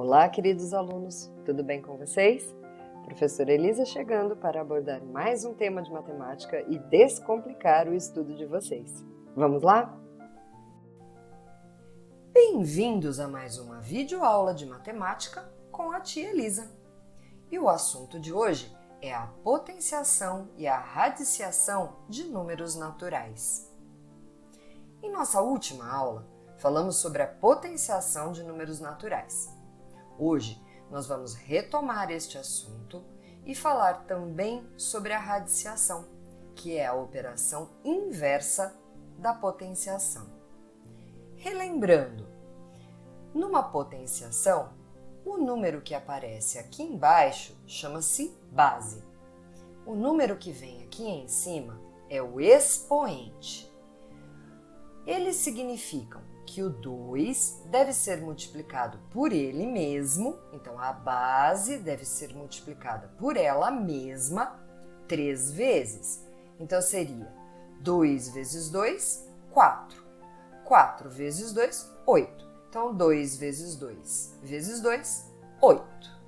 Olá, queridos alunos, tudo bem com vocês? Professora Elisa chegando para abordar mais um tema de matemática e descomplicar o estudo de vocês. Vamos lá? Bem-vindos a mais uma videoaula de matemática com a tia Elisa. E o assunto de hoje é a potenciação e a radiciação de números naturais. Em nossa última aula, falamos sobre a potenciação de números naturais. Hoje, nós vamos retomar este assunto e falar também sobre a radiciação, que é a operação inversa da potenciação. Relembrando, numa potenciação, o número que aparece aqui embaixo chama-se base. O número que vem aqui em cima é o expoente. Eles significam que o 2 deve ser multiplicado por ele mesmo, então a base deve ser multiplicada por ela mesma 3 vezes. Então seria 2 vezes 2, 4. 4 vezes 2, 8. Então 2 vezes 2 vezes 2, 8.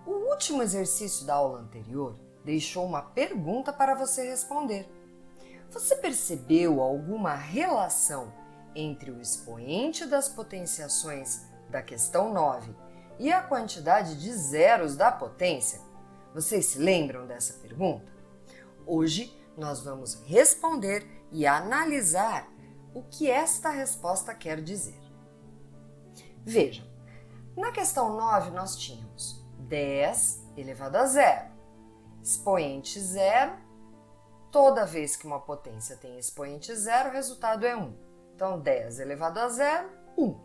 O último exercício da aula anterior deixou uma pergunta para você responder. Você percebeu alguma relação entre o expoente das potenciações da questão 9 e a quantidade de zeros da potência? Vocês se lembram dessa pergunta? Hoje nós vamos responder e analisar o que esta resposta quer dizer. Vejam, na questão 9 nós tínhamos 10 elevado a zero, expoente zero. Toda vez que uma potência tem expoente zero, o resultado é 1. Então, 10 elevado a zero, 1.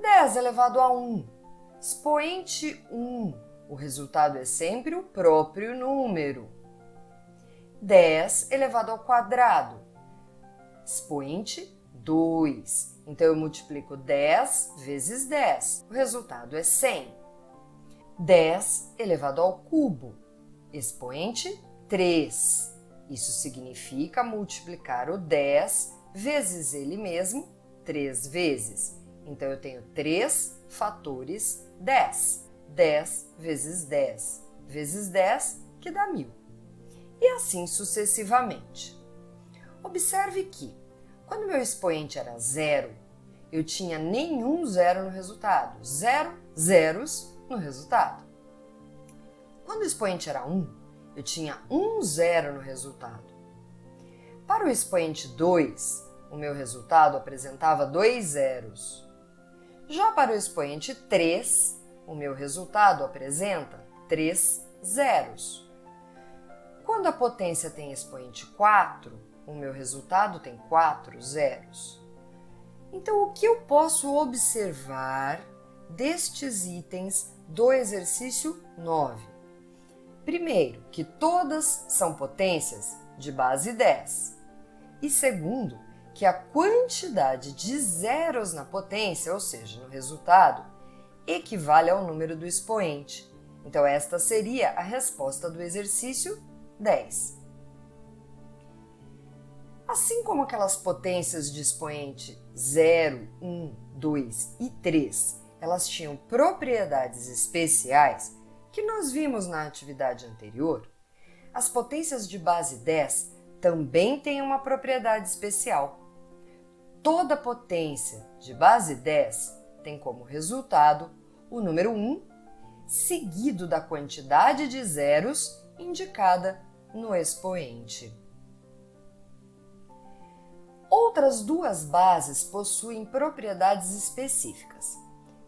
10 elevado a 1, expoente 1. O resultado é sempre o próprio número. 10 elevado ao quadrado, expoente 2. Então, eu multiplico 10 vezes 10. O resultado é 100. 10 elevado ao cubo, expoente 3. Isso significa multiplicar o 10 vezes ele mesmo 3 vezes. Então, eu tenho 3 fatores 10. 10 vezes 10 vezes 10, que dá 1000. E assim sucessivamente. Observe que, quando meu expoente era zero, eu tinha nenhum zero no resultado. 0 zeros no resultado. Quando o expoente era 1, eu tinha um zero no resultado. Para o expoente 2, o meu resultado apresentava 2 zeros. Já para o expoente 3, o meu resultado apresenta 3 zeros. Quando a potência tem expoente 4, o meu resultado tem 4 zeros. Então, o que eu posso observar destes itens do exercício 9? Primeiro, que todas são potências de base 10. E segundo, que a quantidade de zeros na potência, ou seja, no resultado, equivale ao número do expoente. Então, esta seria a resposta do exercício 10. Assim como aquelas potências de expoente 0, 1, 2 e 3, elas tinham propriedades especiais que nós vimos na atividade anterior, as potências de base 10 também têm uma propriedade especial. Toda potência de base 10 tem como resultado o número 1, seguido da quantidade de zeros indicada no expoente. Outras duas bases possuem propriedades específicas.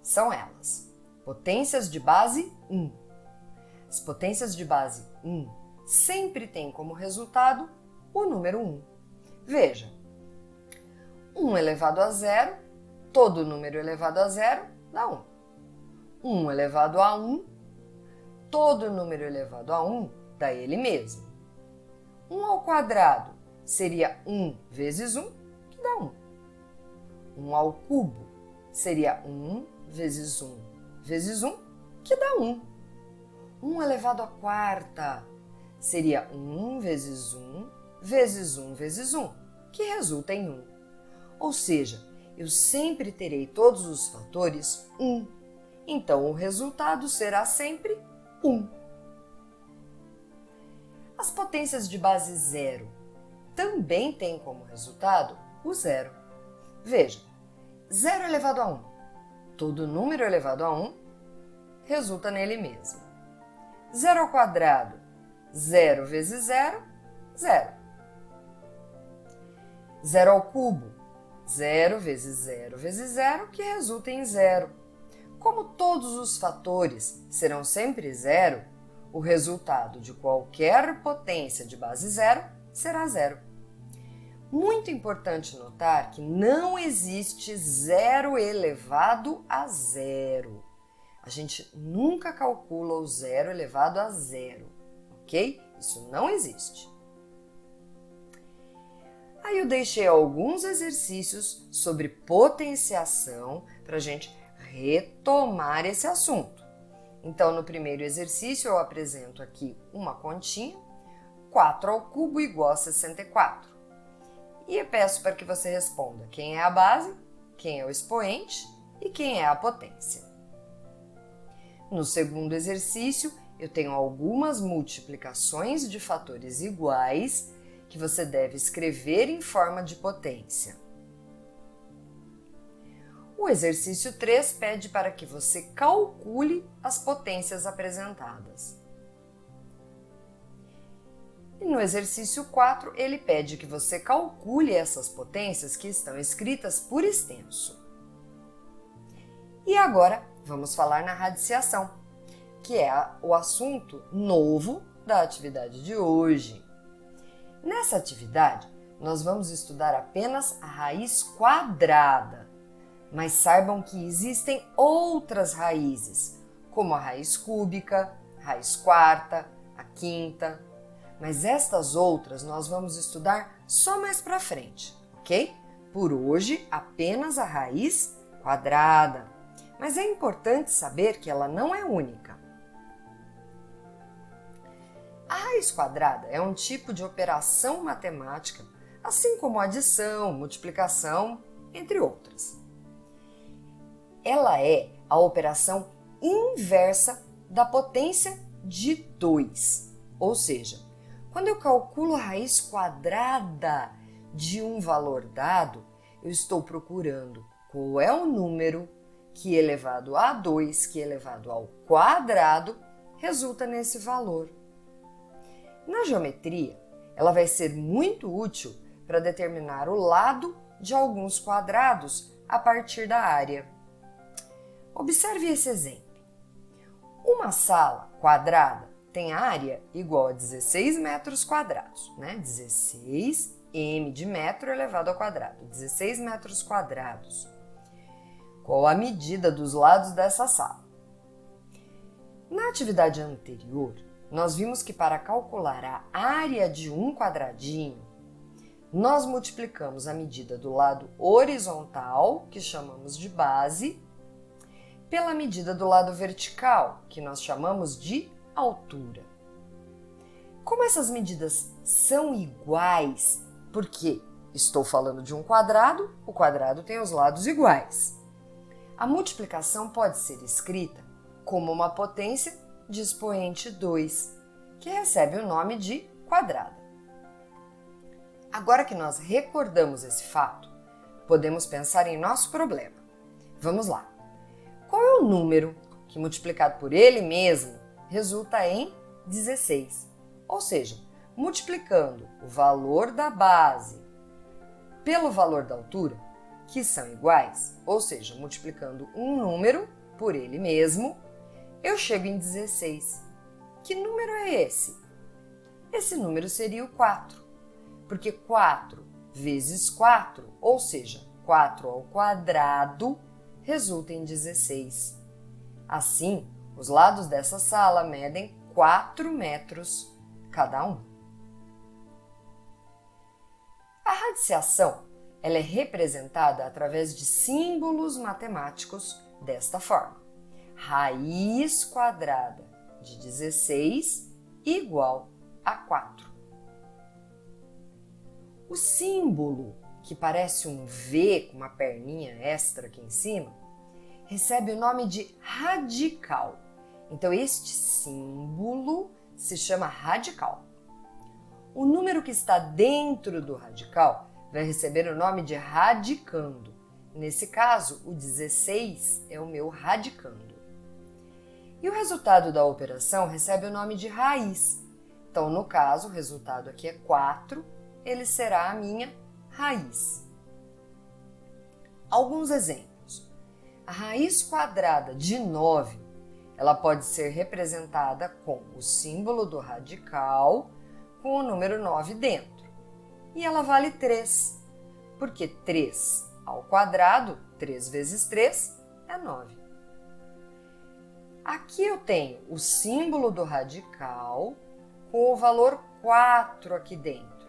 São elas: potências de base 1. As potências de base 1 sempre têm como resultado o número 1. Veja, 1 elevado a zero, todo número elevado a zero dá 1. 1 elevado a 1, todo número elevado a 1 dá ele mesmo. 1 ao quadrado seria 1 vezes 1, que dá 1. 1 ao cubo seria 1 vezes 1 vezes 1, que dá 1. 1 elevado à quarta seria 1 vezes 1 vezes 1 vezes 1, que resulta em 1. Ou seja, eu sempre terei todos os fatores 1. Então, o resultado será sempre 1. As potências de base zero também têm como resultado o zero. Veja, 0 elevado a 1. Todo número elevado a 1 resulta nele mesmo. 0 ao quadrado, 0 vezes 0, 0. 0 ao cubo, 0 vezes 0 vezes 0, que resulta em 0. Como todos os fatores serão sempre 0, o resultado de qualquer potência de base zero será 0. Muito importante notar que não existe 0 elevado a 0. A gente nunca calcula o 0 elevado a 0, ok? Isso não existe. Aí eu deixei alguns exercícios sobre potenciação para a gente retomar esse assunto. Então, no primeiro exercício, eu apresento aqui uma continha, 4 ao cubo igual a 64. E eu peço para que você responda quem é a base, quem é o expoente e quem é a potência. No segundo exercício, eu tenho algumas multiplicações de fatores iguais que você deve escrever em forma de potência. O exercício 3 pede para que você calcule as potências apresentadas. E no exercício 4, ele pede que você calcule essas potências que estão escritas por extenso. E agora, vamos falar na radiciação, que é o assunto novo da atividade de hoje. Nessa atividade, nós vamos estudar apenas a raiz quadrada, mas saibam que existem outras raízes, como a raiz cúbica, raiz quarta, a quinta, mas estas outras nós vamos estudar só mais para frente, ok? Por hoje, apenas a raiz quadrada, mas é importante saber que ela não é única. A raiz quadrada é um tipo de operação matemática, assim como adição, multiplicação, entre outras. Ela é a operação inversa da potência de 2, ou seja, quando eu calculo a raiz quadrada de um valor dado, eu estou procurando qual é o número que elevado a 2, que elevado ao quadrado, resulta nesse valor. Na geometria, ela vai ser muito útil para determinar o lado de alguns quadrados a partir da área. Observe esse exemplo. Uma sala quadrada tem área igual a 16 metros quadrados, né? 16 m de metro elevado ao quadrado, 16 metros quadrados. Qual a medida dos lados dessa sala? Na atividade anterior, nós vimos que para calcular a área de um quadradinho, nós multiplicamos a medida do lado horizontal, que chamamos de base, pela medida do lado vertical, que nós chamamos de altura. Como essas medidas são iguais, porque estou falando de um quadrado, o quadrado tem os lados iguais. A multiplicação pode ser escrita como uma potência de expoente 2, que recebe o nome de quadrada. Agora que nós recordamos esse fato, podemos pensar em nosso problema. Vamos lá. Qual é o número que, multiplicado por ele mesmo, resulta em 16? Ou seja, multiplicando o valor da base pelo valor da altura, que são iguais, ou seja, multiplicando um número por ele mesmo, eu chego em 16. Que número é esse? Esse número seria o 4, porque 4 vezes 4, ou seja, 4 ao quadrado, resulta em 16. Assim, os lados dessa sala medem 4 metros cada um. A radiciação ela é representada através de símbolos matemáticos desta forma. Raiz quadrada de 16 igual a 4. O símbolo que parece um V com uma perninha extra aqui em cima, recebe o nome de radical. Então, este símbolo se chama radical. O número que está dentro do radical vai receber o nome de radicando. Nesse caso, o 16 é o meu radicando. E o resultado da operação recebe o nome de raiz. Então, no caso, o resultado aqui é 4, ele será a minha raiz. Alguns exemplos. A raiz quadrada de 9, ela pode ser representada com o símbolo do radical com o número 9 dentro. E ela vale 3, porque 3 ao quadrado, 3 vezes 3 é 9. Aqui eu tenho o símbolo do radical com o valor 4 aqui dentro.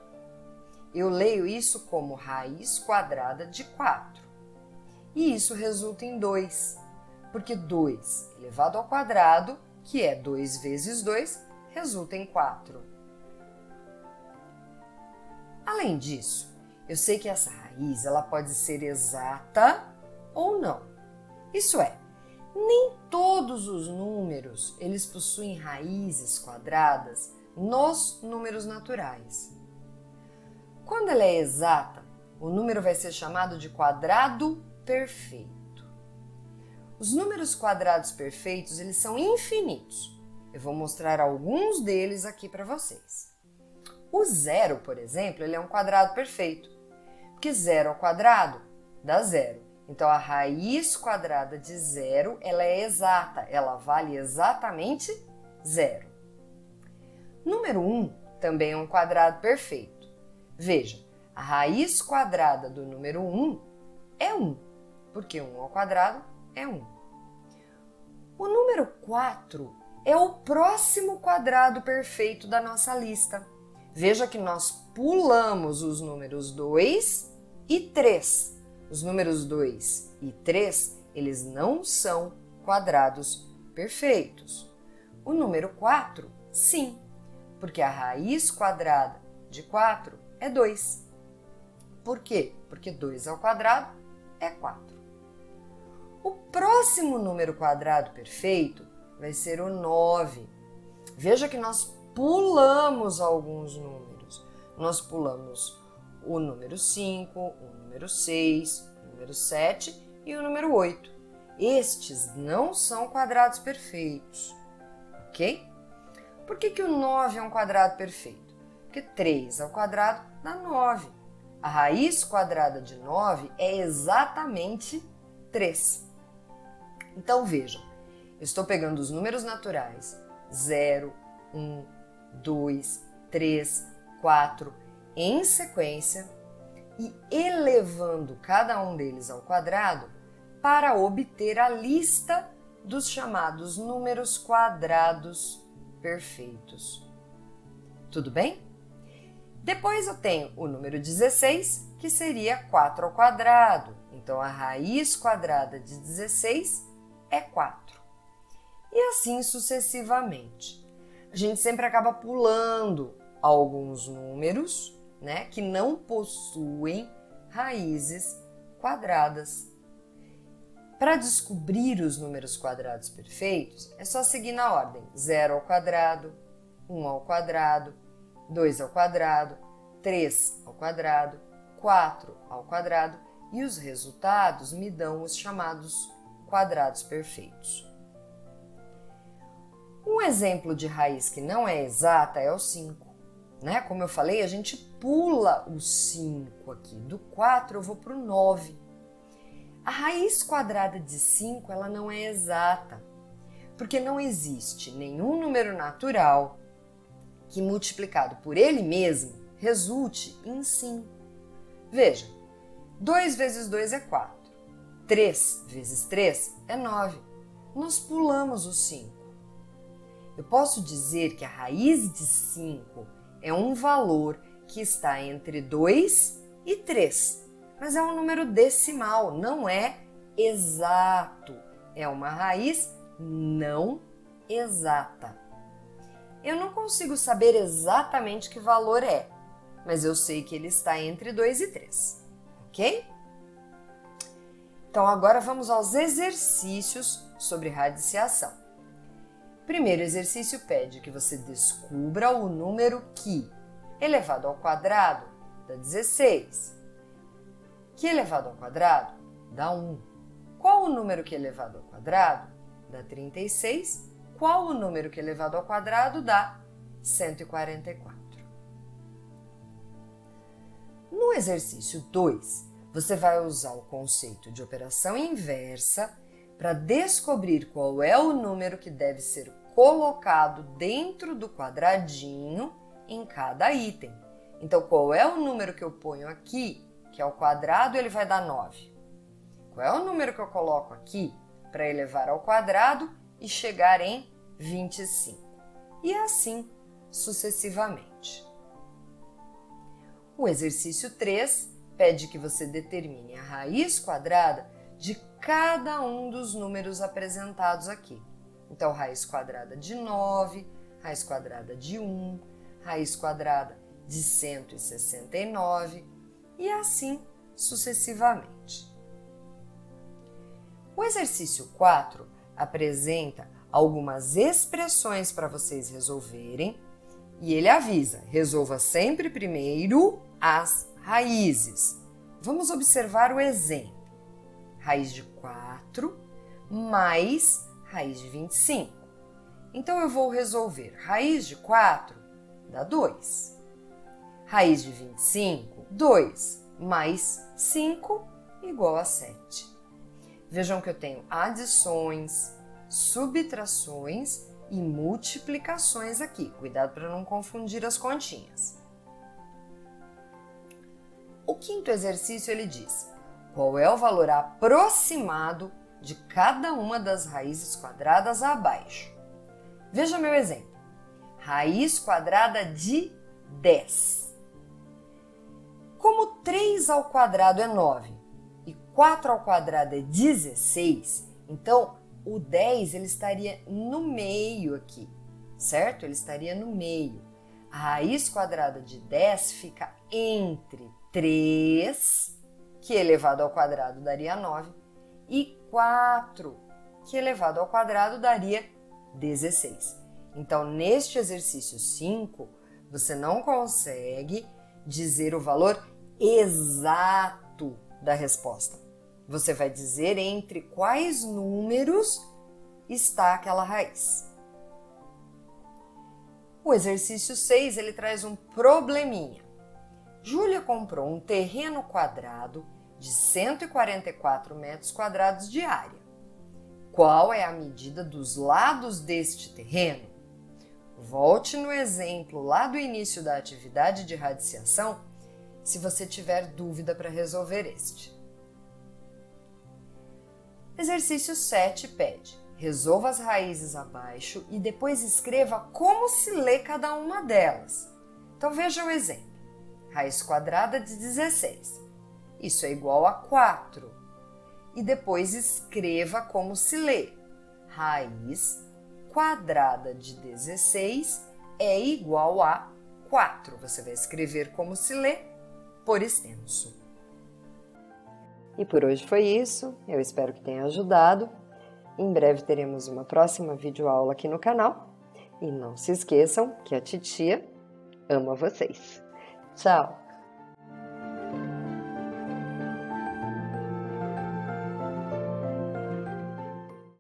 Eu leio isso como raiz quadrada de 4. E isso resulta em 2, porque 2 elevado ao quadrado, que é 2 vezes 2, resulta em 4. Além disso, eu sei que essa raiz ela pode ser exata ou não. Isso é, nem todos os números eles possuem raízes quadradas nos números naturais. Quando ela é exata, o número vai ser chamado de quadrado perfeito. Os números quadrados perfeitos eles são infinitos. Eu vou mostrar alguns deles aqui para vocês. O zero, por exemplo, ele é um quadrado perfeito, porque zero ao quadrado dá zero. Então, a raiz quadrada de zero, ela é exata, ela vale exatamente zero. Número 1 também é um quadrado perfeito. Veja, a raiz quadrada do número 1 é 1, porque 1 ao quadrado é 1. O número 4 é o próximo quadrado perfeito da nossa lista. Veja que nós pulamos os números 2 e 3. Os números 2 e 3, eles não são quadrados perfeitos. O número 4, sim, porque a raiz quadrada de 4 é 2. Por quê? Porque 2 ao quadrado é 4. O próximo número quadrado perfeito vai ser o 9. Veja que nós pulamos alguns números. Nós pulamos o número 5, o número 6, o número 7 e o número 8. Estes não são quadrados perfeitos, ok? Por que o 9 é um quadrado perfeito? Porque 3 ao quadrado dá 9. A raiz quadrada de 9 é exatamente 3. Então vejam, eu estou pegando os números naturais 0, 1, 2, 3, 4 em sequência e elevando cada um deles ao quadrado para obter a lista dos chamados números quadrados perfeitos. Tudo bem? Depois eu tenho o número 16, que seria 4 ao quadrado. Então, a raiz quadrada de 16 é 4. E assim sucessivamente. A gente sempre acaba pulando alguns números, né, que não possuem raízes quadradas. Para descobrir os números quadrados perfeitos, é só seguir na ordem 0 ao quadrado, 1 ao quadrado, 2 ao quadrado, 3 ao quadrado, 4 ao quadrado e os resultados me dão os chamados quadrados perfeitos. Um exemplo de raiz que não é exata é o 5. Né? Como eu falei, a gente pula o 5 aqui. Do 4 eu vou para o 9. A raiz quadrada de 5 ela não é exata, porque não existe nenhum número natural que multiplicado por ele mesmo resulte em 5. Veja, 2 vezes 2 é 4. 3 vezes 3 é 9. Nós pulamos o 5. Eu posso dizer que a raiz de 5 é um valor que está entre 2 e 3, mas é um número decimal, não é exato. É uma raiz não exata. Eu não consigo saber exatamente que valor é, mas eu sei que ele está entre 2 e 3. ok? Então agora vamos aos exercícios sobre radiciação. O primeiro exercício pede que você descubra o número que, elevado ao quadrado, dá 16. Que elevado ao quadrado dá 1. Qual o número que elevado ao quadrado dá 36? Qual o número que elevado ao quadrado dá 144? No exercício 2, você vai usar o conceito de operação inversa para descobrir qual é o número que deve ser colocado dentro do quadradinho em cada item. Então, qual é o número que eu ponho aqui, que é o quadrado, ele vai dar 9. Qual é o número que eu coloco aqui para elevar ao quadrado e chegar em 25? E assim sucessivamente. O exercício 3 pede que você determine a raiz quadrada de cada um dos números apresentados aqui. Então, raiz quadrada de 9, raiz quadrada de 1, raiz quadrada de 169 e assim sucessivamente. O exercício 4 apresenta algumas expressões para vocês resolverem e ele avisa, resolva sempre primeiro as raízes. Vamos observar o exemplo. Raiz de 4 mais raiz de 25. Então, eu vou resolver raiz de 4 dá 2. Raiz de 25, 2 mais 5 igual a 7. Vejam que eu tenho adições, subtrações e multiplicações aqui. Cuidado para não confundir as continhas. O quinto exercício ele diz: qual é o valor aproximado de cada uma das raízes quadradas abaixo? Veja meu exemplo. Raiz quadrada de 10. Como 3 ao quadrado é 9 e 4 ao quadrado é 16, então o 10 ele estaria no meio aqui, certo? Ele estaria no meio. A raiz quadrada de 10 fica entre 3, que elevado ao quadrado daria 9, e 4, que elevado ao quadrado daria 16. Então, neste exercício 5, você não consegue dizer o valor exato da resposta. Você vai dizer entre quais números está aquela raiz. O exercício 6, ele traz um probleminha. Júlia comprou um terreno quadrado de 144 metros quadrados de área. Qual é a medida dos lados deste terreno? Volte no exemplo lá do início da atividade de radiciação se você tiver dúvida para resolver este. Exercício 7 pede: resolva as raízes abaixo e depois escreva como se lê cada uma delas. Então veja o exemplo. Raiz quadrada de 16. Isso é igual a 4. E depois escreva como se lê. Raiz quadrada de 16 é igual a 4. Você vai escrever como se lê por extenso. E por hoje foi isso. Eu espero que tenha ajudado. Em breve teremos uma próxima videoaula aqui no canal. E não se esqueçam que a titia ama vocês. Tchau!